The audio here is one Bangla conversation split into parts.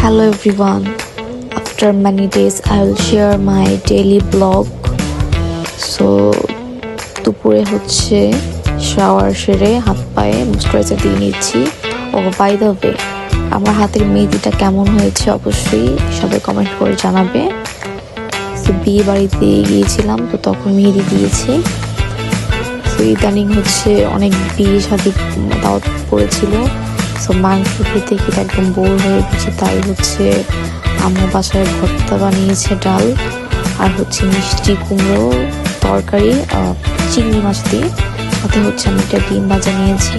Hello everyone. After many days I will share my daily vlog. So দুপুরে হচ্ছে শাওয়ার সেরে হাত পায়ে ময়েশ্চারাইজার দিয়ে নিচ্ছি। ও বাই দ্য ওয়ে, আমার হাতের মেহেদিটা কেমন হয়েছে অবশ্যই সবাই কমেন্ট করে জানাবে। সো বিয়ে বাড়িতে গিয়েছিলাম, তো তখন মেহেদি দিয়েছি। সো ইদানিং হচ্ছে অনেক বিয়ে শাদী দাওয়াত পড়েছিল। সো মাংস খেতে খেতে একদম বোর হয়ে গেছে, তাই হচ্ছে আম্মু বাসায় ভর্তা বানিয়েছে, ডাল আর হচ্ছে মিষ্টি কুমড়ো তরকারি চিংড়ি মাছ দিয়ে, সাথে হচ্ছে আমি একটা ডিম ভাজা নিয়েছি।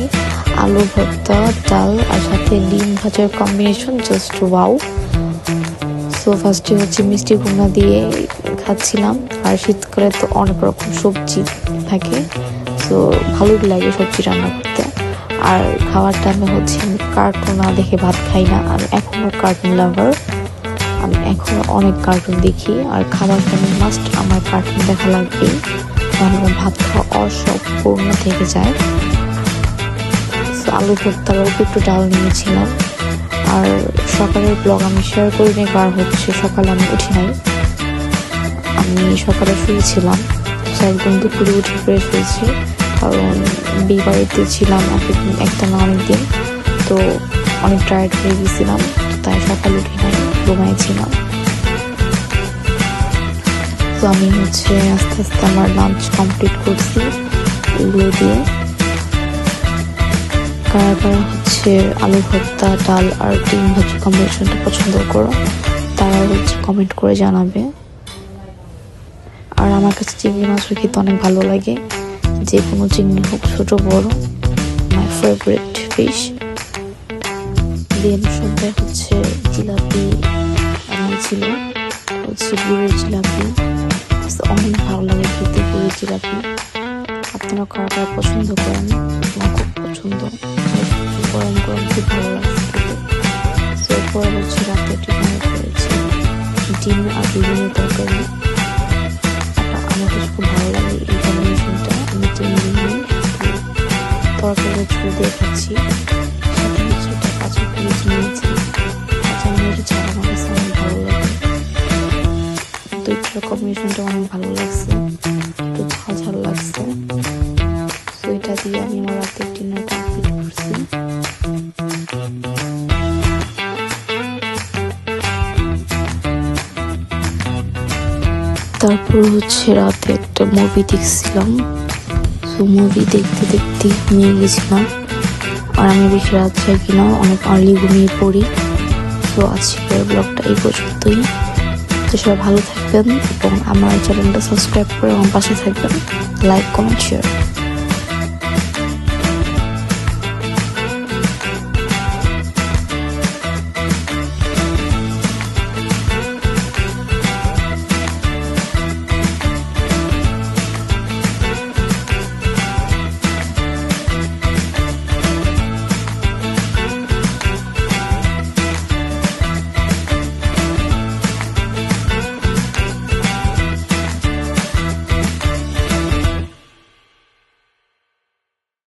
আলু ভর্তা, ডাল আর সাথে ডিম ভাজার কম্বিনেশন জাস্ট ওয়াও। সো ফার্স্টে হচ্ছে মিষ্টি কুমড়া দিয়ে খাচ্ছিলাম। আর শীতকালে তো অনেক রকম সবজি থাকে, তো ভালোই লাগে সবজি রান্না করতে। আর খাওয়ার টাইমে হচ্ছে আমি কার্টুন না দেখে ভাত খাই না। আমি এখনও কার্টুন লাভার, আমি এখনও অনেক কার্টুন দেখি। আর খাবার টাইমে মাস্ট আমার কার্টুন দেখা লাগবেই, তাহলে আমার ভাত খাওয়া অসম্পূর্ণ থেকে যায়। সো আলু ভর্তার অল্প একটু ডাল নিয়েছিলাম। আর সকালের ব্লগ আমি শেয়ার করিনি, কারণ হচ্ছে সকালে আমি উঠি নাই, আমি সকালে শুয়েছিলাম। একদম দুপুরে উঠে ফ্রেশ হয়েছি, কারণ বিয়ে বাড়িতে ছিলাম একটা না অনেকদিন, তো অনেক টায়ার্ড হয়ে গেছিলাম, তাই সকালে উঠে নাই, ঘুমাইছিলাম। তো আমি হচ্ছে আস্তে আস্তে আমার লাঞ্চ কমপ্লিট করছি এগুলো দিয়ে। কারা কারা হচ্ছে আলু ভর্তা, ডাল আর ডিম ভাজি কম্বিনেশনটা পছন্দ করো, তারা হচ্ছে কমেন্ট করে জানাবে। আর আমার কাছে চিংড়ি মাছ খেতে অনেক ভালো লাগে, যে কোনো চিংড়ি হোক, ছোট বড়, মাই ফেভারিট ফিশ। দেন সন্ধ্যায় হচ্ছে জিলাপি আনিয়েছিল, হচ্ছে গুড়ের জিলাপি, অনেক ভালো লাগে খেতে গুড়ের জিলাপি। আপনারা কারা কারা পছন্দ করেন? আমার খুব পছন্দ, গরম গরম খুব ভালো লাগছে খেতে। তো এরপরে হচ্ছে রাতে ডিনার করেছি ডিম আর বিভিন্ন তরকারি। আমার কাছে খুব ভালো লাগে এই কম্বিনেশনটা। আমি চিংড়ি নিয়ে তরকারি ঝোল দিয়ে খাচ্ছি, সাথে হচ্ছে একটা কাঁচা মরিচ নিয়েছি। কাঁচা মরিচ ছাড়া আমার কাছে অনেক ভালো লাগে, দুইটার কম্বিনেশনটা অনেক ভালো লাগছে, একটু ঝাল ঝাল লাগছে। তো এটা দিয়ে আমি আমার রাতের ডিনার কমপ্লিট করছি। তারপর হচ্ছে রাতে একটা মুভি দেখছিলাম। সো মুভি দেখতে দেখতে ঘুমিয়ে গেছিলাম। আর আমি বেশি রাত জাগি না, অনেক আর্লি ঘুমিয়ে পড়ি। তো আজকের ব্লগটা এই পর্যন্তই। তো সবাই ভালো থাকবেন এবং আমার চ্যানেলটা সাবস্ক্রাইব করে আমার পাশে থাকবেন। Like, comment, share.